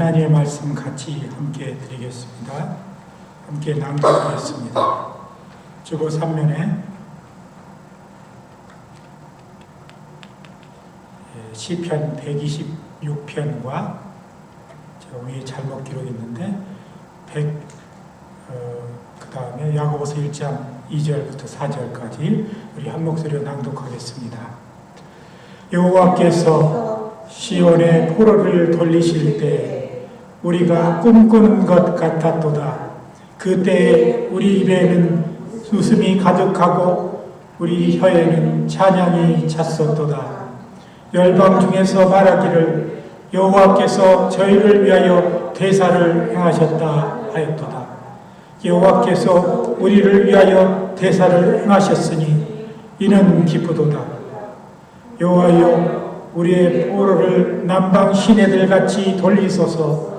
하나님의 말씀 같이 함께 드리겠습니다. 함께 낭독하겠습니다. 주보 3면에 시편 126편과 제가 위에 잘못 기록했는데 그 다음에 야고보서 1장 2절부터 4절까지 우리 한 목소리로 낭독하겠습니다. 여호와께서 시온의 포로를 돌리실 때 우리가 꿈꾸는 것 같았도다. 그때 우리 입에는 웃음이 가득하고 우리 혀에는 찬양이 찼었도다. 열방 중에서 말하기를 여호와께서 저희를 위하여 대사를 행하셨다 하였도다. 여호와께서 우리를 위하여 대사를 행하셨으니 이는 기쁘도다. 여호와여 우리의 포로를 남방 시내들같이 돌리소서.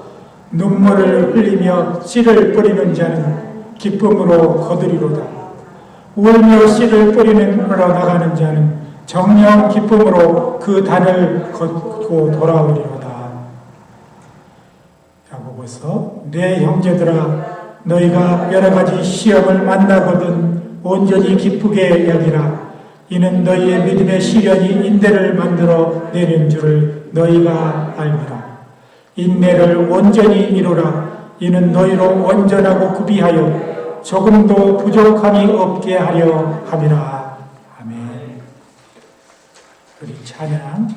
눈물을 흘리며 씨를 뿌리는 자는 기쁨으로 거두리로다. 울며 씨를 뿌리는 으로 나가는 자는 정녕 기쁨으로 그 단을 걷고 돌아오리로다. 야고보서 내 형제들아 너희가 여러 가지 시험을 만나거든 온전히 기쁘게 여기라. 이는 너희의 믿음의 시련이 인내를 만들어 내는 줄을 너희가 알미라. 인내를 온전히 이루라. 이는 너희로 온전하고 구비하여 조금도 부족함이 없게 하려 함이라. 아멘. 우리 찬양,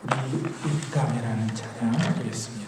우리 입담이라는 찬양 드리겠습니다.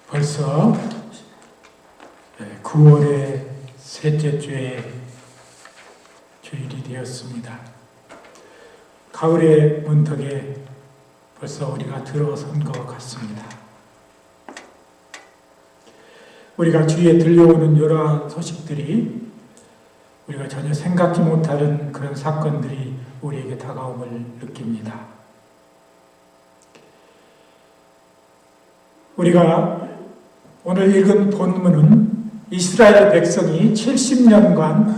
벌써 9월의 셋째 주의 주일이 되었습니다. 가을의 문턱에 벌써 우리가 들어선 것 같습니다. 우리가 주위에 들려오는 여러 소식들이 우리가 전혀 생각지 못하는 그런 사건들이 우리에게 다가옴을 느낍니다. 우리가 오늘 읽은 본문은 이스라엘 백성이 70년간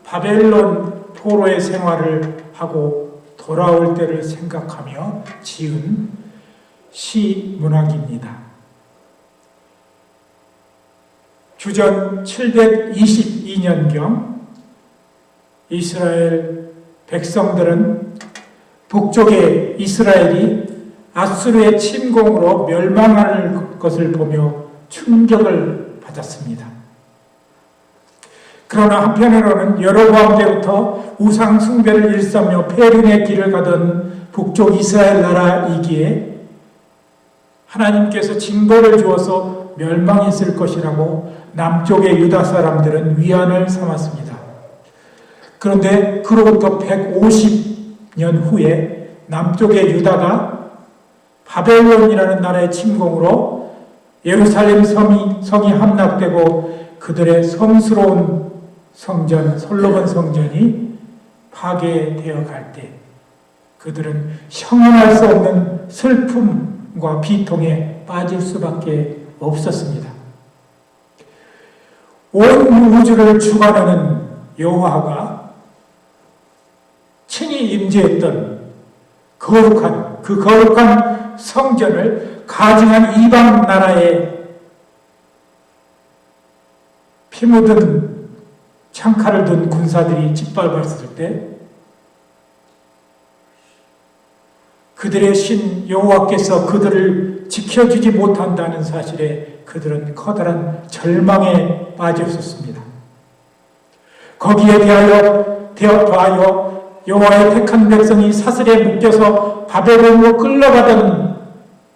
바벨론 포로의 생활을 하고 돌아올 때를 생각하며 지은 시 문학입니다. 주전 722년경 이스라엘 백성들은 북쪽의 이스라엘이 아수르의 침공으로 멸망할 것을 보며 충격을 받았습니다. 그러나 한편으로는 여로보암 때부터 우상 숭배를 일삼며 폐륜의 길을 가던 북쪽 이스라엘 나라이기에 하나님께서 징벌을 주어서 멸망했을 것이라고 남쪽의 유다 사람들은 위안을 삼았습니다. 그런데 그로부터 150년 후에 남쪽의 유다가 바벨론이라는 나라의 침공으로 예루살렘 성이 함락되고 그들의 성스러운 성전, 솔로몬 성전이 파괴되어 갈 때 그들은 형언할 수 없는 슬픔과 비통에 빠질 수밖에 없었습니다. 온 우주를 주관하는 여호와가 친히 임재했던 거룩한 성전을 가증한 이방 나라에 피 묻은 창칼을 든 군사들이 짓밟았을 때 그들의 신 여호와께서 그들을 지켜주지 못한다는 사실에 그들은 커다란 절망에 빠졌었습니다. 거기에 대하여 여호와의 택한 백성이 사슬에 묶여서 바벨론으로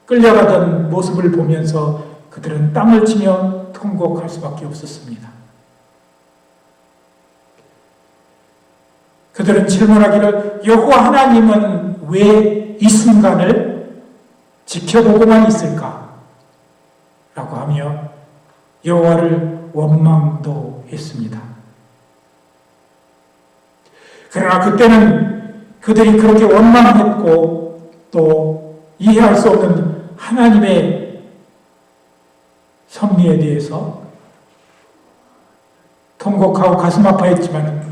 끌려가던 모습을 보면서 그들은 땅을 치며 통곡할 수밖에 없었습니다. 그들은 질문하기를 여호와 하나님은 왜 이 순간을 지켜보고만 있을까? 라고 하며 여호와를 원망도 했습니다. 그러나 그때는 그들이 그렇게 원망했고 또 이해할 수 없는 하나님의 섭리에 대해서 통곡하고 가슴 아파했지만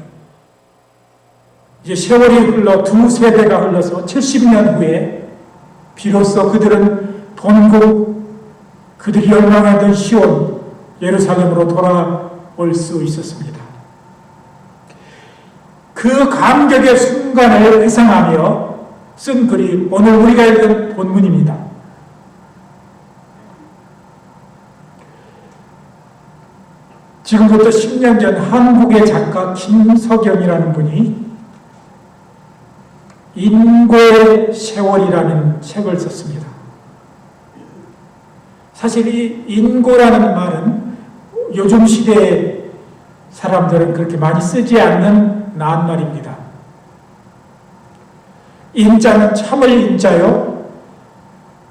이제 세월이 흘러 두 세대가 흘러서 70년 후에 비로소 그들은 본국 그들이 열망하던 시온 예루살렘으로 돌아올 수 있었습니다. 그 감격의 순간을 회상하며 쓴 글이 오늘 우리가 읽은 본문입니다. 지금부터 10년 전 한국의 작가 김석영이라는 분이 인고의 세월이라는 책을 썼습니다. 사실 이 인고라는 말은 요즘 시대의 사람들은 그렇게 많이 쓰지 않는 낱말입니다. 인자는 참을 인자요,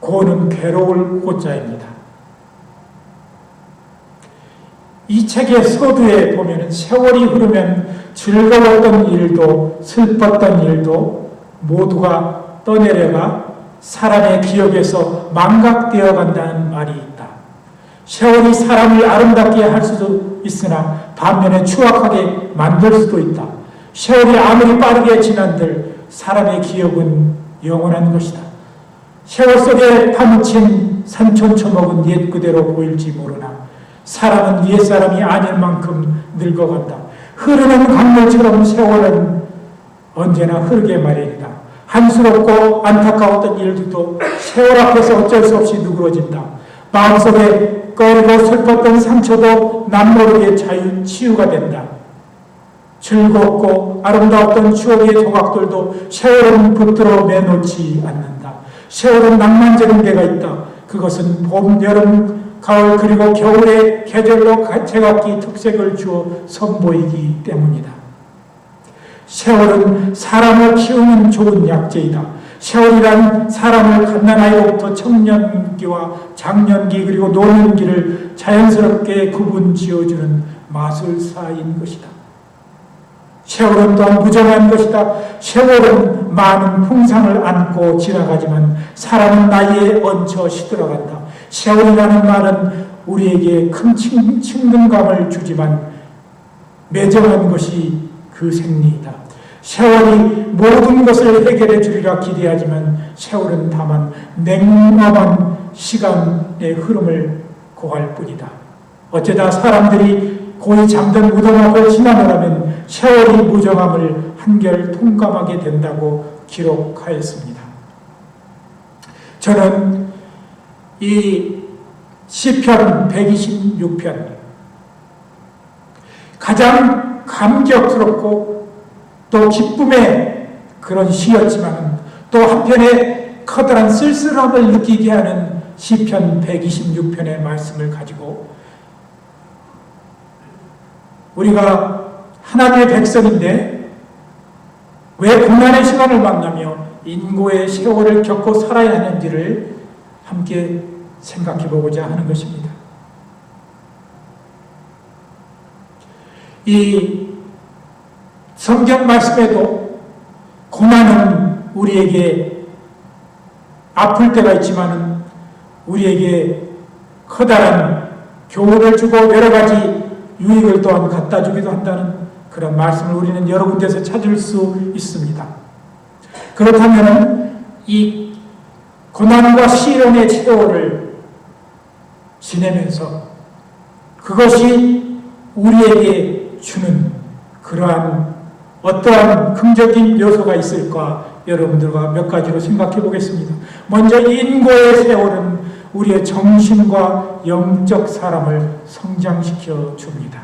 고는 괴로울 고자입니다. 이 책의 서두에 보면 세월이 흐르면 즐거웠던 일도 슬펐던 일도 모두가 떠내려가 사람의 기억에서 망각되어 간다는 말이 있다. 세월이 사람을 아름답게 할 수도 있으나 반면에 추악하게 만들 수도 있다. 세월이 아무리 빠르게 지난들 사람의 기억은 영원한 것이다. 세월 속에 파묻힌 산천초목은 옛 그대로 보일지 모르나 사람은 옛사람이 아닐 만큼 늙어간다. 흐르는 강물처럼 세월은 언제나 흐르게 마련이다. 한스럽고 안타까웠던 일들도 세월 앞에서 어쩔 수 없이 누그러진다. 마음속에 꺼리고 슬펐던 상처도 남모르게 치유가 된다. 즐겁고 아름다웠던 추억의 조각들도 세월은 붙들어 매놓지 않는다. 세월은 낭만적인 데가 있다. 그 그것은 봄, 여름, 가을 그리고 겨울의 계절로 제각기 특색을 주어 선보이기 때문이다. 세월은 사람을 키우는 좋은 약재이다. 세월이란 사람을 갓난아이로부터 청년기와 장년기 그리고 노년기를 자연스럽게 구분 지어주는 마술사인 것이다. 세월은 또한 무정한 것이다. 세월은 많은 풍상을 안고 지나가지만 사람은 나이에 얹혀 시들어간다. 세월이라는 말은 우리에게 큰 친근감을 주지만 매정한 것이 그 생리이다. 세월이 모든 것을 해결해 주리라 기대하지만 세월은 다만 냉엄한 시간의 흐름을 고할 뿐이다. 어쩌다 사람들이 고이 잠든 무덤 앞을 지나가면 세월이 무정함을 한결 통감하게 된다고 기록하였습니다. 저는 이 시편 126편 가장 감격스럽고 또 기쁨의 그런 시였지만 또 한편에 커다란 쓸쓸함을 느끼게 하는 시편 126편의 말씀을 가지고 우리가 하나님의 백성인데 왜 고난의 시간을 만나며 인고의 세월을 겪고 살아야 하는지를 함께 생각해 보고자 하는 것입니다. 이 성경 말씀에도 고난은 우리에게 아플 때가 있지만 우리에게 커다란 교훈을 주고 여러 가지 유익을 또한 갖다 주기도 한다는 그런 말씀을 우리는 여러 군데서 찾을 수 있습니다. 그렇다면 이 고난과 시련의 세월을 지내면서 그것이 우리에게 주는 그러한 어떠한 긍정적인 요소가 있을까 여러분들과 몇 가지로 생각해 보겠습니다. 먼저 인고의 세월은 우리의 정신과 영적 사람을 성장시켜 줍니다.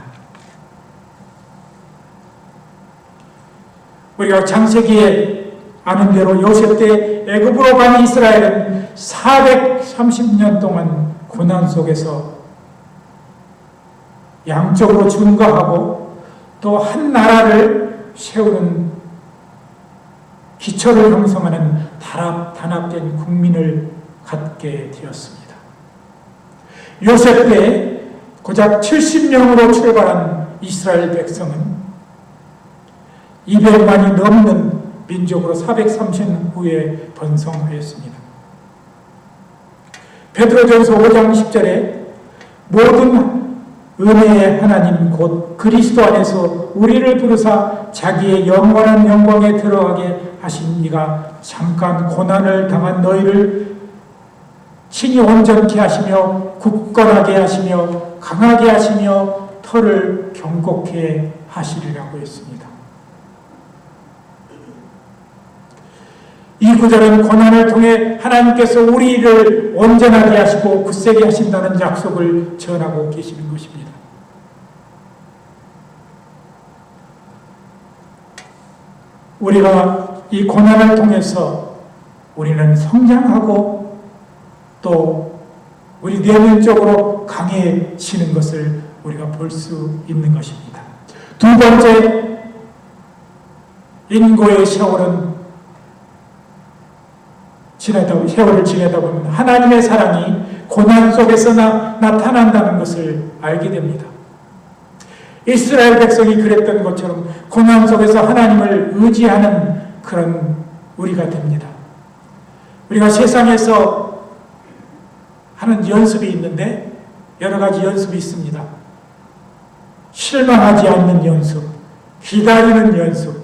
우리가 창세기에 아는 대로 요셉 때 애굽으로 간 이스라엘은 430년 동안 고난 속에서 양적으로 증거하고 또 한 나라를 세우는 기초를 형성하는 단합된 국민을 갖게 되었습니다. 요셉 때 고작 70명으로 출발한 이스라엘 백성은 200만이 넘는 민족으로 430년 후에 번성하였습니다. 베드로전서 5장 10절에 모든 은혜의 하나님 곧 그리스도 안에서 우리를 부르사 자기의 영원한 영광에 들어가게 하신 이가 잠깐 고난을 당한 너희를 친히 온전케 하시며 굳건하게 하시며 강하게 하시며 터를 경고케 하시리라고 했습니다. 이 구절은 고난을 통해 하나님께서 우리를 온전하게 하시고 굳세게 하신다는 약속을 전하고 계시는 것입니다. 우리가 이 고난을 통해서 우리는 성장하고 또 우리 내면적으로 강해지는 것을 우리가 볼 수 있는 것입니다. 두 번째, 인고의 세월을 지내다 보면 하나님의 사랑이 고난 속에서 나타난다는 것을 알게 됩니다. 이스라엘 백성이 그랬던 것처럼 고난 속에서 하나님을 의지하는 그런 우리가 됩니다. 우리가 세상에서 하는 연습이 있는데 여러 가지 연습이 있습니다. 실망하지 않는 연습, 기다리는 연습,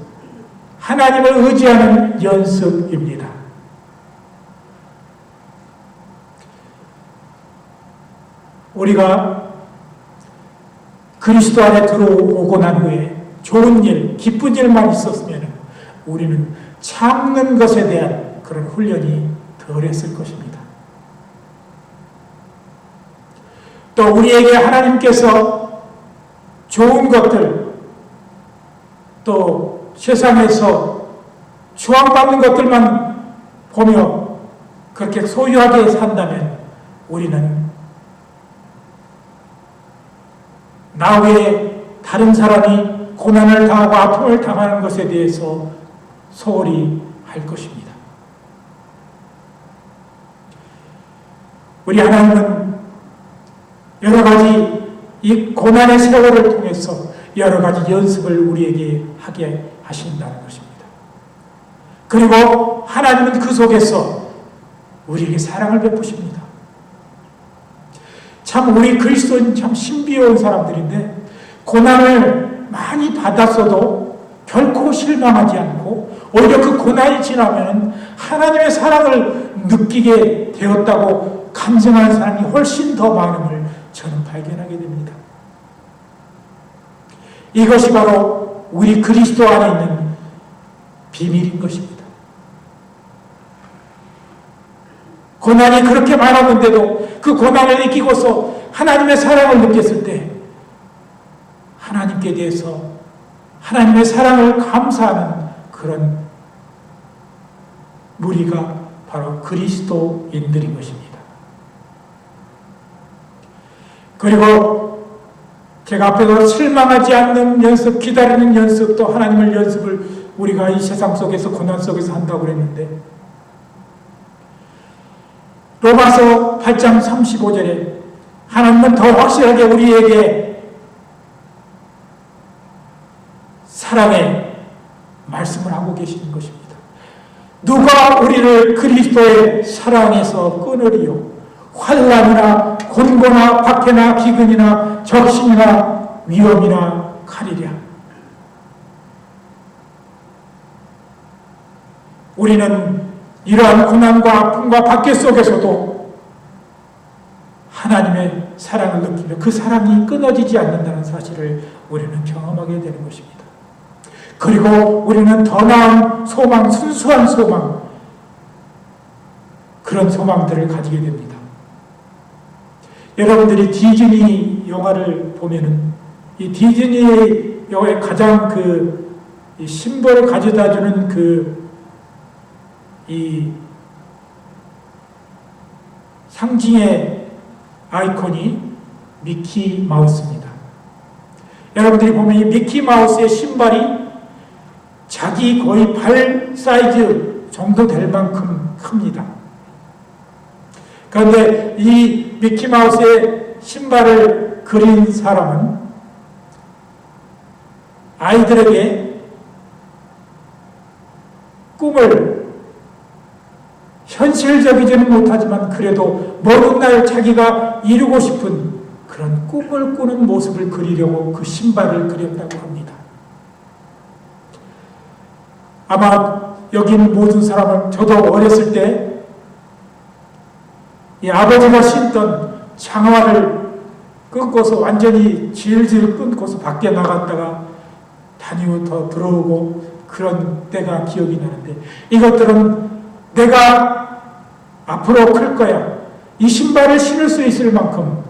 하나님을 의지하는 연습입니다. 우리가 그리스도 안에 들어오고 난 후에 좋은 일, 기쁜 일만 있었으면 우리는 참는 것에 대한 그런 훈련이 덜했을 것입니다. 또 우리에게 하나님께서 좋은 것들, 또 세상에서 추앙받는 것들만 보며 그렇게 소유하게 산다면 우리는 나 외에 다른 사람이 고난을 당하고 아픔을 당하는 것에 대해서 소홀히 할 것입니다. 우리 하나님은 여러 가지 이 고난의 세월을 통해서 여러 가지 연습을 우리에게 하게 하신다는 것입니다. 그리고 하나님은 그 속에서 우리에게 사랑을 베푸십니다. 참 우리 그리스도인 참 신비로운 사람들인데 고난을 많이 받았어도 결코 실망하지 않고 오히려 그 고난이 지나면 하나님의 사랑을 느끼게 되었다고 감정하는 사람이 훨씬 더 많음을 저는 발견하게 됩니다. 이것이 바로 우리 그리스도 안에 있는 비밀인 것입니다. 고난이 그렇게 많았는데도 그 고난을 이기고서 하나님의 사랑을 느꼈을 때 하나님께 대해서 하나님의 사랑을 감사하는 그런 무리가 바로 그리스도인들인 것입니다. 그리고 제가 앞에서 실망하지 않는 연습, 기다리는 연습, 또 하나님을 연습을 우리가 이 세상 속에서 고난 속에서 한다고 그랬는데 로마서 8장 35절에 하나님은 더 확실하게 우리에게 사랑의 말씀을 하고 계시는 것입니다. 누가 우리를 그리스도의 사랑에서 끊으리요? 환난이나 곤고나 박해나 기근이나 적신이나 위험이나 칼이랴. 우리는 이러한 고난과 아픔과 박해 속에서도 하나님의 사랑을 느끼며 그 사랑이 끊어지지 않는다는 사실을 우리는 경험하게 되는 것입니다. 그리고 우리는 더 나은 소망, 순수한 소망, 그런 소망들을 가지게 됩니다. 여러분들이 디즈니 영화를 보면은 이 디즈니 영화의 가장 그 심벌을 가져다 주는 이 상징의 아이콘이 미키 마우스입니다. 여러분들이 보면 이 미키 마우스의 신발이 자기 거의 발 사이즈 정도 될 만큼 큽니다. 그런데 이 미키 마우스의 신발을 그린 사람은 아이들에게 꿈을 현실적이지는 못하지만 그래도 먼 훗날 자기가 이루고 싶은 그런 꿈을 꾸는 모습을 그리려고 그 신발을 그렸다고 합니다. 아마 여기 있는 모든 사람은 저도 어렸을 때 이 아버지가 신던 장화를 끊고서 완전히 질질 끊고서 밖에 나갔다가 다니고 더 들어오고 그런 때가 기억이 나는데 이것들은 내가 앞으로 클 거야. 이 신발을 신을 수 있을 만큼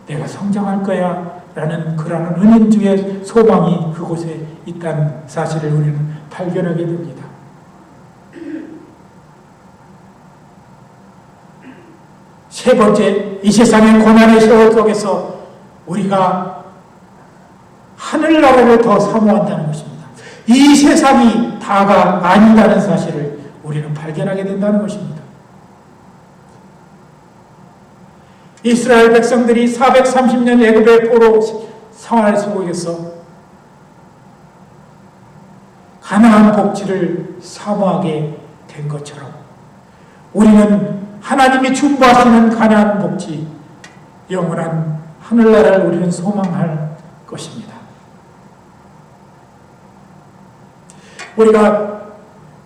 내가 성장할 거야. 라는 그러한 은인주의 소망이 그곳에 있다는 사실을 우리는 발견하게 됩니다. 세 번째, 이 세상의 고난의 세월 속에서 우리가 하늘나라를 더 사모한다는 것입니다. 이 세상이 다가 아니다는 사실을 우리는 발견하게 된다는 것입니다. 이스라엘 백성들이 430년 애굽의 포로 생활 속에서 가나안 복지를 사모하게 된 것처럼 우리는 하나님이 준비하시는 가나안 복지, 영원한 하늘나라를 우리는 소망할 것입니다. 우리가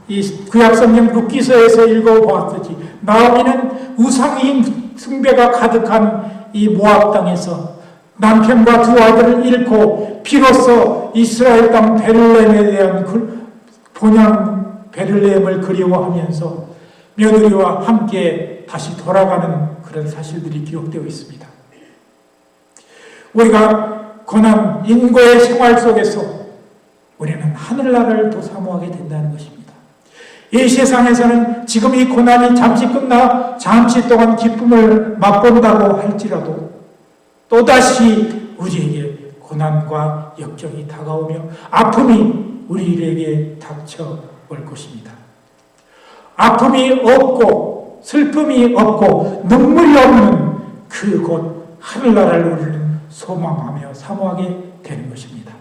이 구약성경 룻기서에서 읽어보았듯이 나오미는 우상의 숭배가 가득한 이 모압 땅에서 남편과 두 아들을 잃고 비로소 이스라엘 땅 베들레헴에 대한 본향 베들레헴을 그리워하면서 며느리와 함께 다시 돌아가는 그런 사실들이 기록되어 있습니다. 우리가 고난, 인고의 생활 속에서 우리는 하늘나라를 더 사모하게 된다는 것입니다. 이 세상에서는 지금 이 고난이 잠시 끝나 잠시 동안 기쁨을 맛본다고 할지라도 또다시 우리에게 고난과 역경이 다가오며 아픔이 우리에게 닥쳐올 것입니다. 아픔이 없고 슬픔이 없고 눈물이 없는 그곳 하늘나라를 우리는 소망하며 사모하게 되는 것입니다.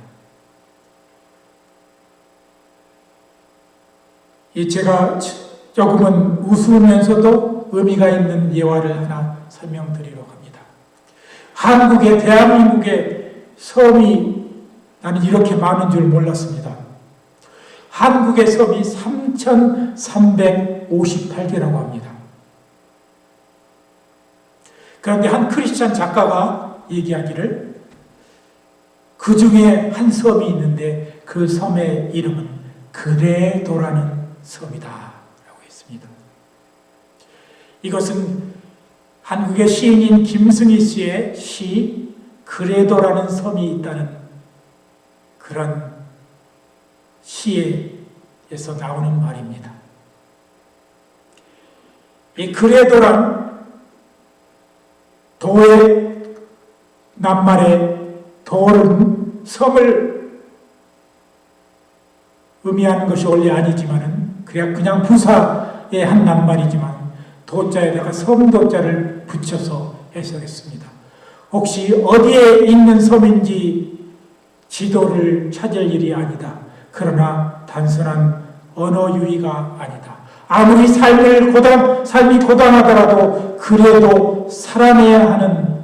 제가 조금은 우스우면서도 의미가 있는 예화를 하나 설명드리려고 합니다. 한국의, 대한민국의 섬이 나는 이렇게 많은 줄 몰랐습니다. 한국의 섬이 3,358개라고 합니다. 그런데 한 크리스찬 작가가 얘기하기를 그 중에 한 섬이 있는데 그 섬의 이름은 그레도라는 섬이다 라고 했습니다. 이것은 한국의 시인인 김승희 씨의 시 그레도라는 섬이 있다는 그런 시에서 나오는 말입니다. 이 그레도란 도의 낱말에 도는 섬을 의미하는 것이 원래 아니지만은 그냥 부사의 한 낱말이지만 도자에다가 섬도자를 붙여서 해석했습니다. 혹시 어디에 있는 섬인지 지도를 찾을 일이 아니다. 그러나 단순한 언어 유희가 아니다. 아무리 삶이 고단하더라도 그래도 살아내야 하는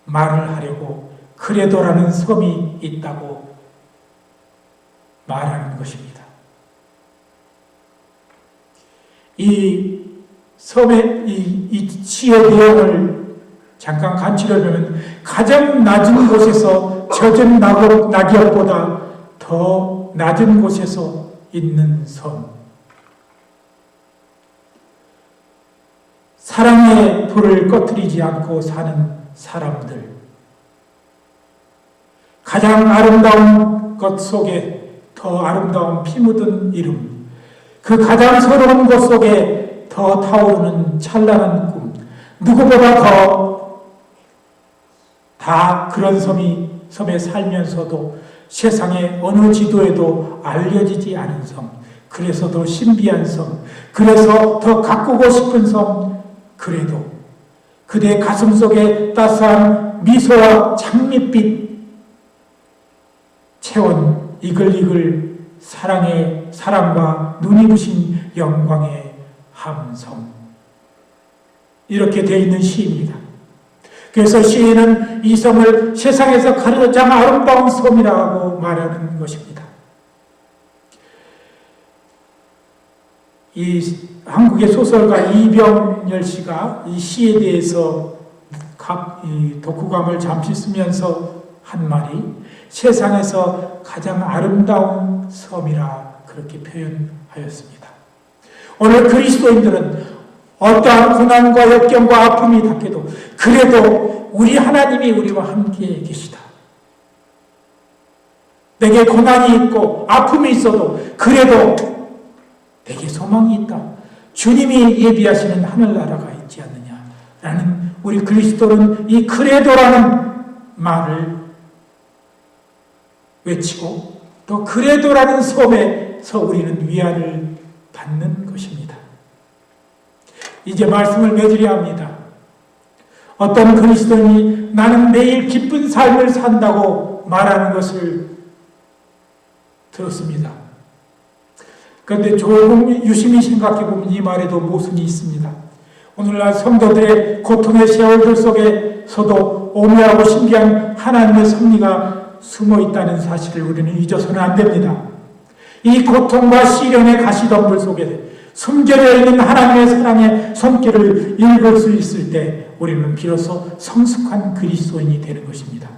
말을 하려고 그레도라는 섬이 있다고 말하는 것입니다. 이 섬의 이 시의 내용을 잠깐 간추려보면 가장 낮은 곳에서 젖은 낙엽보다 더 낮은 곳에서 있는 섬. 사랑의 불을 꺼뜨리지 않고 사는 사람들. 가장 아름다운 것 속에 더 아름다운 피 묻은 이름. 그 가장 서러운 것 속에 더 타오르는 찬란한 꿈. 누구보다 더 다 그런 섬에 살면서도 세상의 어느 지도에도 알려지지 않은 섬. 그래서 더 신비한 섬. 그래서 더 가꾸고 싶은 섬. 그래도 그대 가슴 속에 따스한 미소와 장밋빛 채원 이글이글 사랑과 눈이 부신 영광의 함성. 이렇게 되어 있는 시입니다. 그래서 시인은 이 섬을 세상에서 가장 아름다운 섬이라고 말하는 것입니다. 이 한국의 소설가 이병열 씨가 이 시에 대해서 독후감을 잠시 쓰면서 한 말이 세상에서 가장 아름다운 섬이라 그렇게 표현하였습니다. 오늘 그리스도인들은 어떠한 고난과 역경과 아픔이 닥쳐도 그래도 우리 하나님이 우리와 함께 계시다. 내게 고난이 있고 아픔이 있어도 그래도 내게 소망이 있다. 주님이 예비하시는 하늘나라가 있지 않느냐라는 우리 그리스도는 이 그레도라는 말을 외치고 또 그레도라는 섬에서 우리는 위안을 받는 것입니다. 이제 말씀을 맺으려 합니다. 어떤 그리스도인이 나는 매일 기쁜 삶을 산다고 말하는 것을 들었습니다. 그런데 조금 유심히 생각해보면 이 말에도 모순이 있습니다. 오늘날 성도들의 고통의 세월들 속에서도 오묘하고 신비한 하나님의 섭리가 숨어 있다는 사실을 우리는 잊어서는 안 됩니다. 이 고통과 시련의 가시덤불 속에 숨겨져 있는 하나님의 사랑의 손길을 읽을 수 있을 때 우리는 비로소 성숙한 그리스도인이 되는 것입니다.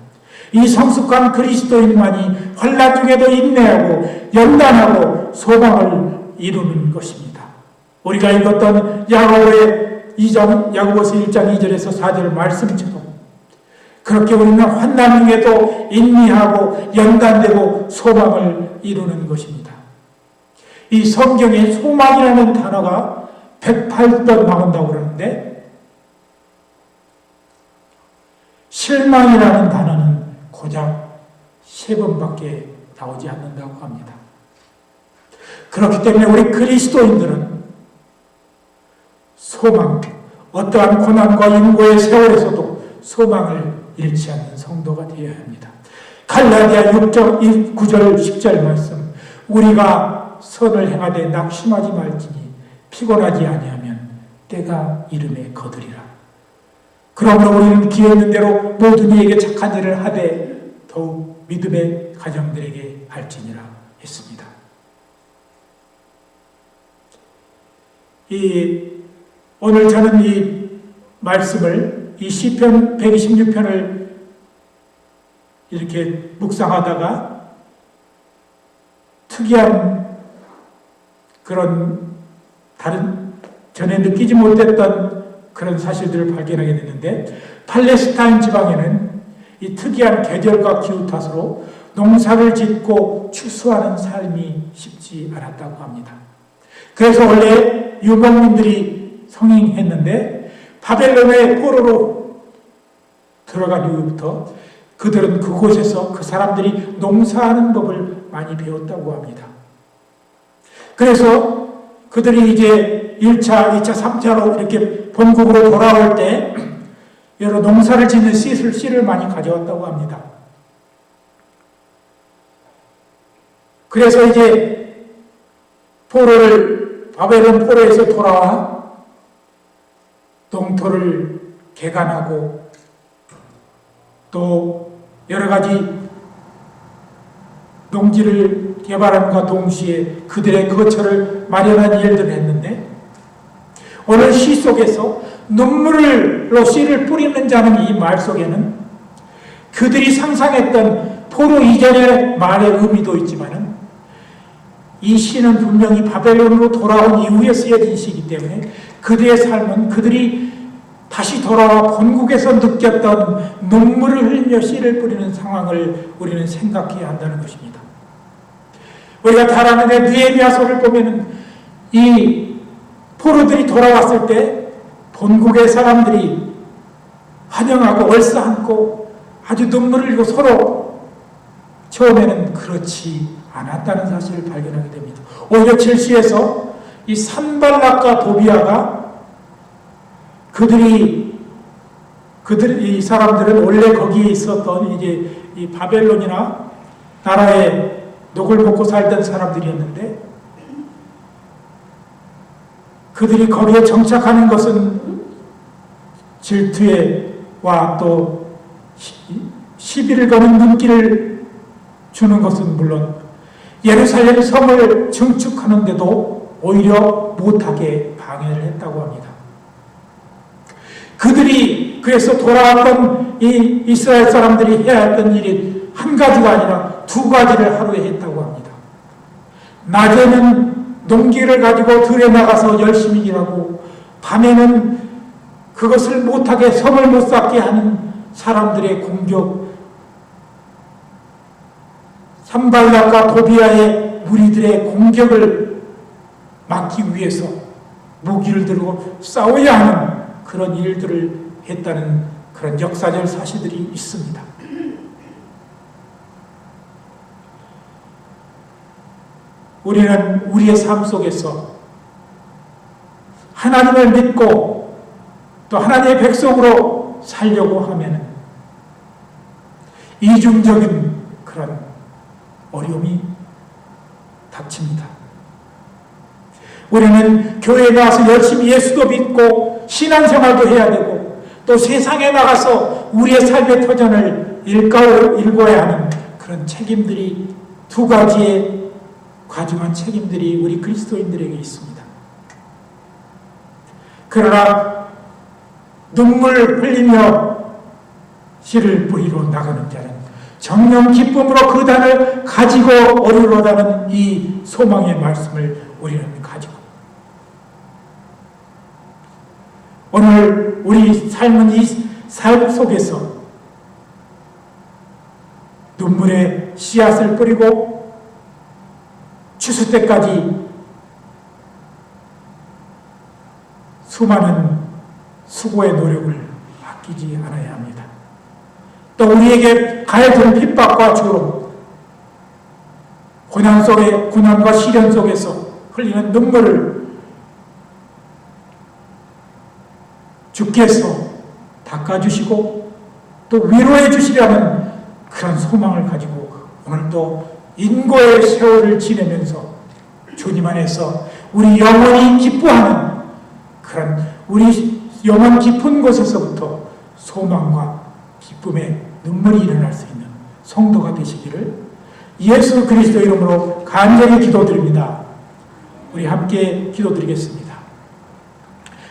이 성숙한 그리스도인만이 환난 중에도 인내하고 연단하고 소망을 이루는 것입니다. 우리가 읽었던 야고보서 1장 2절에서 4절 말씀처럼 그렇게 우리는 환난 중에도 인내하고 연단되고 소망을 이루는 것입니다. 이 성경에 소망이라는 단어가 108번 나온다고 그러는데 실망이라는 단어는 고작 3번밖에 나오지 않는다고 합니다. 그렇기 때문에 우리 그리스도인들은 소망, 어떠한 고난과 인고의 세월에서도 소망을 잃지 않는 성도가 되어야 합니다. 갈라디아 6장 9절 10절 말씀, 우리가 선을 행하되 낙심하지 말지니 피곤하지 아니하면 때가 이름에 거두리라. 그러므로 우리는 기회 있는 대로 모든 이에게 착한 일을 하되 더욱 믿음의 가정들에게 할지니라 했습니다. 오늘 저는 이 말씀을, 이 시편 126편을 이렇게 묵상하다가 특이한 그런 전에 느끼지 못했던 그런 사실들을 발견하게 됐는데, 팔레스타인 지방에는 이 특이한 계절과 기후 탓으로 농사를 짓고 추수하는 삶이 쉽지 않았다고 합니다. 그래서 원래 유목민들이 성행했는데 바벨론의 포로로 들어간 이후부터 그들은 그곳에서 그 사람들이 농사하는 법을 많이 배웠다고 합니다. 그래서 그들이 이제 1차, 2차, 3차로 이렇게 본국으로 돌아올 때 여러 농사를 짓는 씨를 많이 가져왔다고 합니다. 그래서 이제 바벨론 포로에서 돌아와 농토를 개간하고 또 여러 가지 농지를 개발함과 동시에 그들의 거처를 마련한 일들을 했는데, 오늘 시 속에서 눈물로 씨를 뿌리는 자는 이 말 속에는 그들이 상상했던 포로 이전의 말의 의미도 있지만은 이 시는 분명히 바벨론으로 돌아온 이후에 쓰여진 시이기 때문에 그들의 삶은 그들이 다시 돌아와 본국에서 느꼈던 눈물을 흘리며 씨를 뿌리는 상황을 우리는 생각해야 한다는 것입니다. 우리가 잘 아는 느헤미야서를 보면은 이 포로들이 돌아왔을 때 본국의 사람들이 환영하고 얼싸안고 아주 눈물을 흘리고 서로 처음에는 그렇지 않았다는 사실을 발견하게 됩니다. 오히려 7시에서 이 산발락과 도비아가 이 사람들은 원래 거기에 있었던 이제 이 바벨론이나 나라에 녹을 먹고 살던 사람들이었는데, 그들이 거기에 정착하는 것은 질투와 또 시비를 거는 눈길을 주는 것은 물론 예루살렘 성을 증축하는데도 오히려 못하게 방해를 했다고 합니다. 그들이 그래서 돌아왔던 이 이스라엘 사람들이 해야 했던 일이 한 가지가 아니라 2가지를 하루에 했다고 합니다. 낮에는 농기를 가지고 들에 나가서 열심히 일하고, 밤에는 그것을 못하게 성을 못 쌓게 하는 사람들의 공격, 산발락과 도비아의 무리들의 공격을 막기 위해서 무기를 들고 싸워야 하는 그런 일들을 했다는 그런 역사적 사실들이 있습니다. 우리는 우리의 삶 속에서 하나님을 믿고 또 하나님의 백성으로 살려고 하면 이중적인 그런 어려움이 닥칩니다. 우리는 교회에 나와서 열심히 예수도 믿고 신앙생활도 해야 되고, 또 세상에 나가서 우리의 삶의 터전을 일궈야 하는 그런 책임들이, 2가지의 과중한 책임들이 우리 그리스도인들에게 있습니다. 그러나 눈물 흘리며 씨를 뿌리러 나가는 자는 정령 기쁨으로 그 단을 가지고 오르러다는 이 소망의 말씀을 우리는 가지고, 오늘 우리 삶은 이 삶 속에서 눈물의 씨앗을 뿌리고 추수 때까지 수많은 수고의 노력을 아끼지 않아야 합니다. 또 우리에게 가해지는 핍박과 조롱, 고난과 시련 속에서 흘리는 눈물을 주께서 닦아주시고 또 위로해 주시려는 그런 소망을 가지고 오늘도 인고의 세월을 지내면서 주님 안에서 우리 영혼이 기뻐하는 그런 우리 영혼 깊은 곳에서부터 소망과 기쁨의 눈물이 일어날 수 있는 성도가 되시기를 예수 그리스도 이름으로 간절히 기도드립니다. 우리 함께 기도드리겠습니다.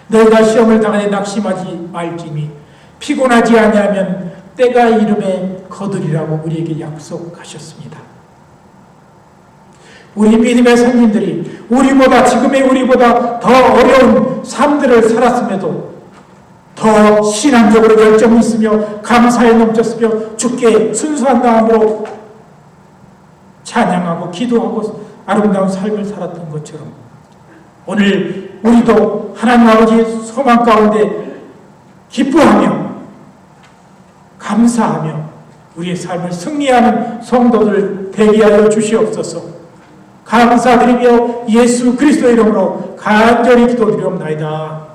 너희가 시험을 당하여 낙심하지 말지니 피곤하지 아니하면 때가 이름에 거두리라고 우리에게 약속하셨습니다. 우리 믿음의 선님들이 지금의 우리보다 더 어려운 삶들을 살았음에도 더 신앙적으로 열정이 있으며 감사에 넘쳤으며 주께 순수한 마음으로 찬양하고 기도하고 아름다운 삶을 살았던 것처럼 오늘 우리도 하나님 아버지의 소망 가운데 기뻐하며 감사하며 우리의 삶을 승리하는 성도들 되게 하여 주시옵소서. 감사드리며 예수 그리스도의 이름으로 간절히 기도드리옵나이다.